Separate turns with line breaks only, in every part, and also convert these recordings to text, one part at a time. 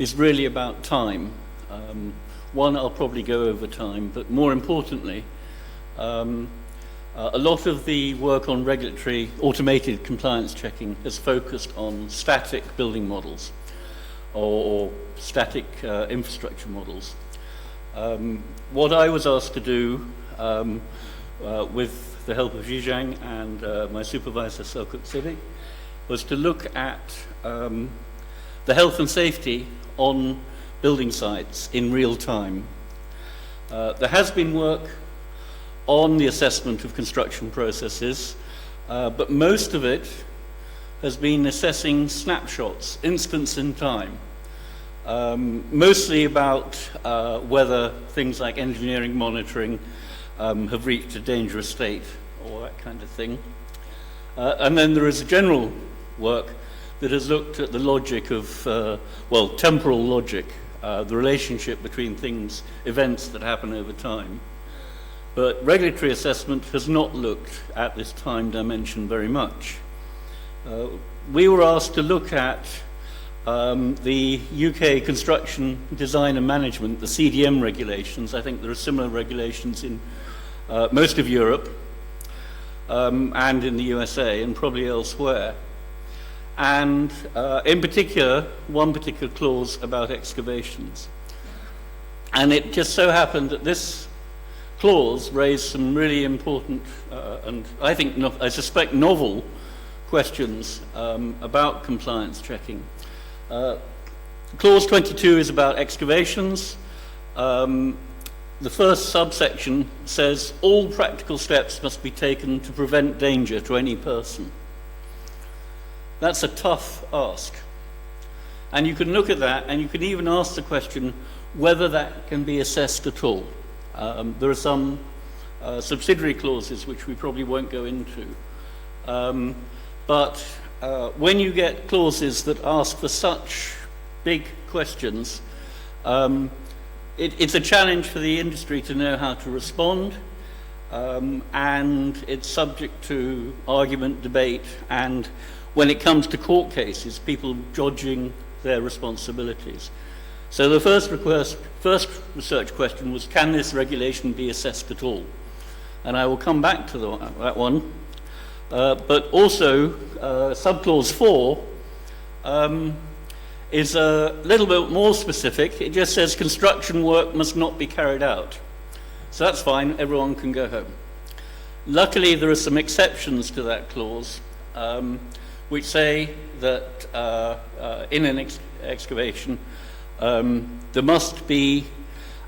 is really about time. One, I'll probably go over time, but more importantly, a lot of the work on regulatory automated compliance checking has focused on static building models or static infrastructure models. What I was asked to do with the help of Zijing and my supervisor Selcuk Cidik was to look at the health and safety on building sites in real time. There has been work on the assessment of construction processes, but most of it has been assessing snapshots, instants in time, mostly about whether things like engineering monitoring have reached a dangerous state or that kind of thing. And then there is a general work that has looked at the logic of, well, temporal logic, the relationship between things, events that happen over time. But regulatory assessment has not looked at this time dimension very much. We were asked to look at the UK construction design and management, the CDM regulations. I think there are similar regulations in most of Europe and in the USA and probably elsewhere. And in particular, one particular clause about excavations. And it just so happened that this clause raised some really important and I suspect novel questions about compliance checking. Clause 22 is about excavations. The first subsection says all practical steps must be taken to prevent danger to any person. That's a tough ask. And you can look at that and you can even ask the question whether that can be assessed at all. There are some subsidiary clauses which we probably won't go into. But when you get clauses that ask for such big questions, it's a challenge for the industry to know how to respond, and it's subject to argument, debate, and when it comes to court cases, people judging their responsibilities. So the first research question was, can this regulation be assessed at all? And I will come back to that one. But also, subclause 4 is a little bit more specific. It just says construction work must not be carried out. So that's fine, everyone can go home. Luckily, there are some exceptions to that clause, which say that in an excavation, there must be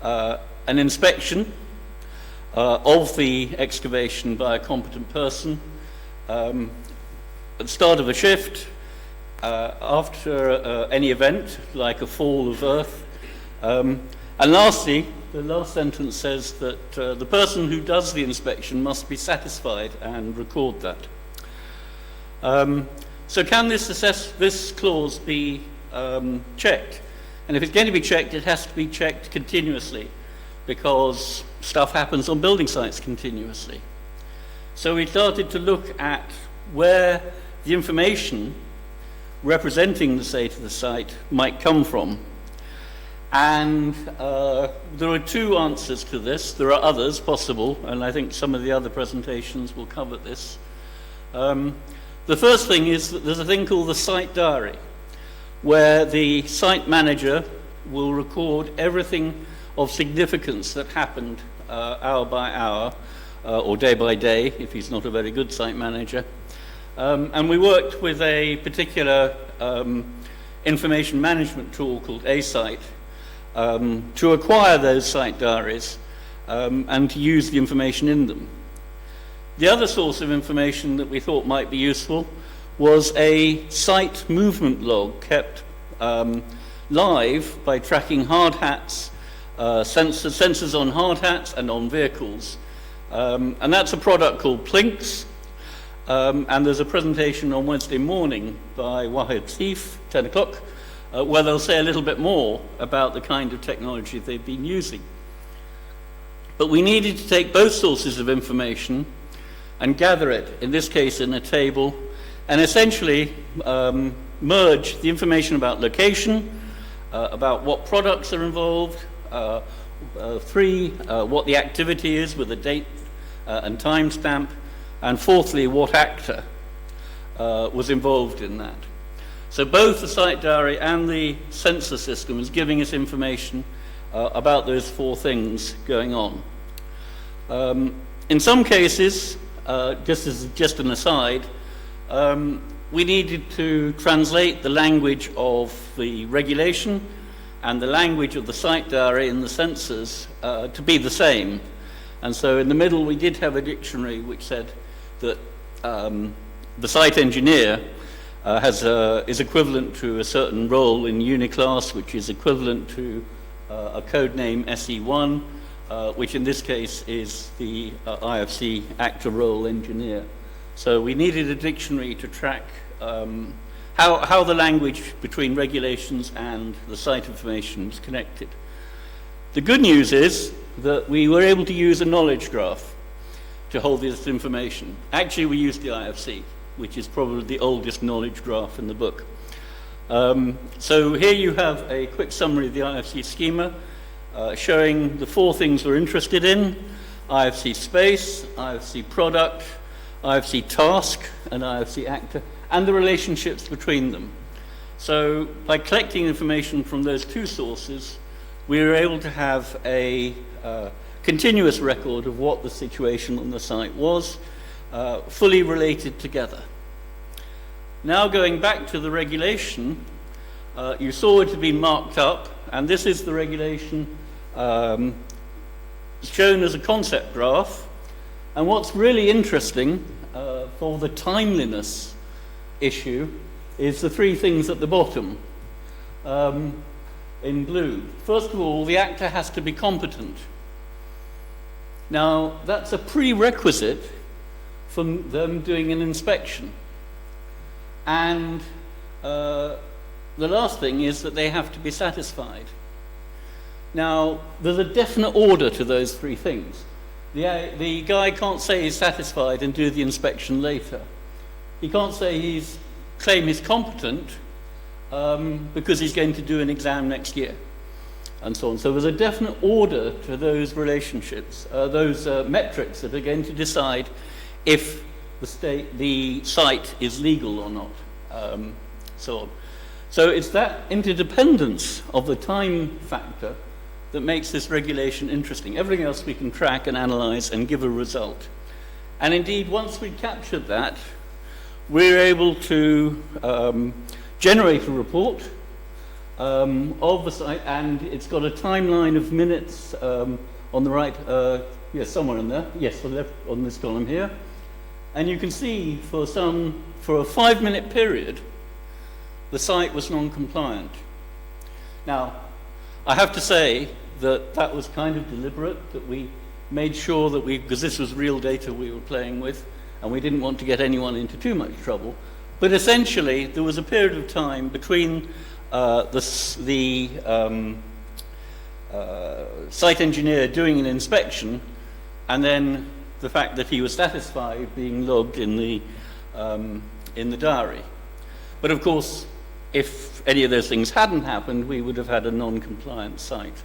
an inspection of the excavation by a competent person at the start of a shift, after any event, like a fall of earth. And lastly, the last sentence says that the person who does the inspection must be satisfied and record that. So can this clause be checked? And if it's going to be checked, it has to be checked continuously, because stuff happens on building sites continuously. So we started to look at where the information representing the state of the site might come from. And there are two answers to this. There are others possible, and I think some of the other presentations will cover this. The first thing is that there's a thing called the site diary, where the site manager will record everything of significance that happened hour by hour, or day by day, if he's not a very good site manager. And we worked with a particular information management tool called AEC3 to acquire those site diaries and to use the information in them. The other source of information that we thought might be useful was a site movement log kept live by tracking hard hats, sensors on hard hats and on vehicles. And that's a product called Plinks. And there's a presentation on Wednesday morning by Wahid Seif, 10 o'clock, where they'll say a little bit more about the kind of technology they've been using. But we needed to take both sources of information and gather it, in this case in a table, and essentially merge the information about location about what products are involved, 3, what the activity is with a date and timestamp, and 4thly, what actor was involved in that. So both the site diary and the sensor system is giving us information about those 4 things going on. In some cases, just an aside, we needed to translate the language of the regulation and the language of the site diary and the sensors to be the same. And so in the middle we did have a dictionary which said that the site engineer is equivalent to a certain role in Uniclass, which is equivalent to a code name SE1, which in this case is the IFC actor role engineer. So we needed a dictionary to track how the language between regulations and the site information was connected. The good news is that we were able to use a knowledge graph to hold this information. Actually, we used the IFC, which is probably the oldest knowledge graph in the book. So here you have a quick summary of the IFC schema, showing the 4 things we're interested in: IFC space, IFC product, IFC task, and IFC actor, and the relationships between them. So by collecting information from those 2 sources, we were able to have a continuous record of what the situation on the site was, fully related together. Now going back to the regulation, you saw it had been marked up, and this is the regulation shown as a concept graph. And what's really interesting for the timeliness issue is the 3 things at the bottom in blue. First of all, the actor has to be competent. Now, that's a prerequisite for them doing an inspection. And the last thing is that they have to be satisfied. Now, there's a definite order to those 3 things. The guy can't say he's satisfied and do the inspection later. He can't say claim he's competent because he's going to do an exam next year, and so on. So there's a definite order to those relationships, those metrics that are going to decide if the site is legal or not, so on. So it's that interdependence of the time factor that makes this regulation interesting. Everything else we can track and analyze and give a result. And indeed, once we captured that, we're able to generate a report of the site, and it's got a timeline of minutes on the right, yes, somewhere in there, yes, on the left, on this column here. And you can see for a 5-minute period, the site was non-compliant. Now, I have to say that that was kind of deliberate, that we made sure that because this was real data we were playing with, and we didn't want to get anyone into too much trouble. But essentially, there was a period of time between the site engineer doing an inspection and then the fact that he was satisfied being logged in the diary. But of course, if any of those things hadn't happened, we would have had a non-compliant site.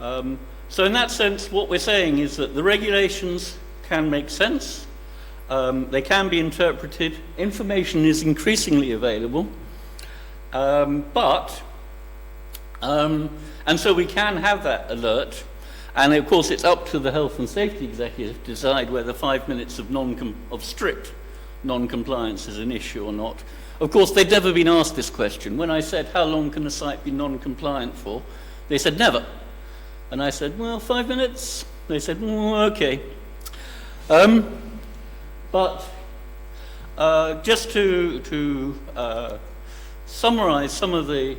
So in that sense, what we're saying is that the regulations can make sense. They can be interpreted. Information is increasingly available. And so we can have that alert. And of course, it's up to the health and safety executive to decide whether 5 minutes of strict non-compliance is an issue or not. Of course, they'd never been asked this question. When I said, how long can a site be non-compliant for? They said, never. And I said, well, 5 minutes? They said, okay. But just to summarize some of the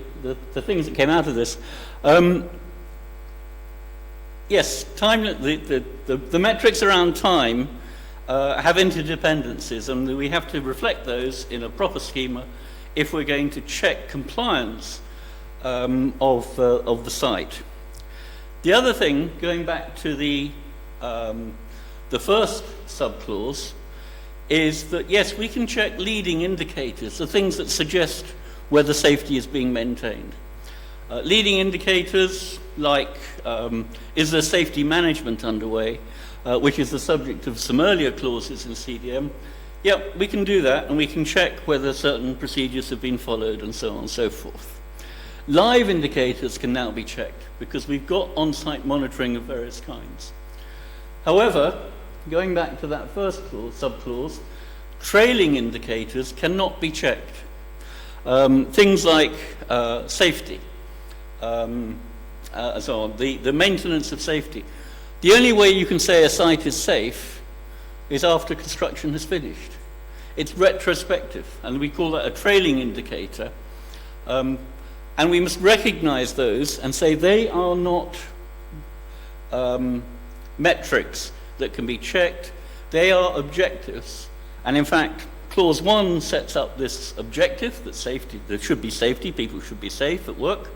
things that came out of this, yes, the metrics around time have interdependencies, and we have to reflect those in a proper schema if we're going to check compliance of the site. The other thing, going back to the first subclause, is that yes, we can check leading indicators, the things that suggest whether safety is being maintained. Leading indicators like is there safety management underway, which is the subject of some earlier clauses in CDM. Yep, we can do that, and we can check whether certain procedures have been followed and so on and so forth. Live indicators can now be checked because we've got on-site monitoring of various kinds. However, going back to that first clause, subclause, trailing indicators cannot be checked. Things like safety, so on, the maintenance of safety. The only way you can say a site is safe is after construction has finished. It's retrospective, and we call that a trailing indicator. And we must recognize those and say they are not metrics that can be checked. They are objectives. And in fact, clause 1 sets up this objective that safety, there should be safety, people should be safe at work.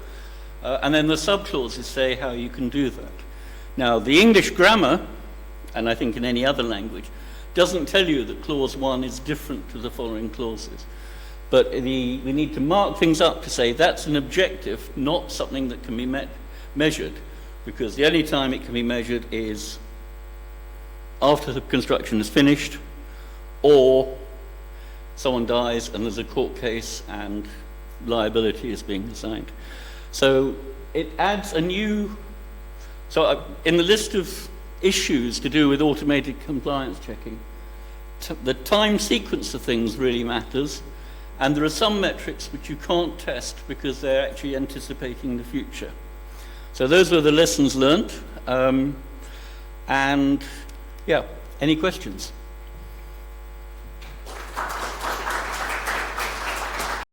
And then the subclauses say how you can do that. Now, the English grammar, and I think in any other language, doesn't tell you that clause 1 is different to the following clauses. But we need to mark things up to say that's an objective, not something that can be measured, because the only time it can be measured is after the construction is finished, or someone dies and there's a court case and liability is being assigned. So it adds a new, so in the list of issues to do with automated compliance checking, the time sequence of things really matters, and there are some metrics which you can't test because they're actually anticipating the future. So those were the lessons learned, and yeah, any questions?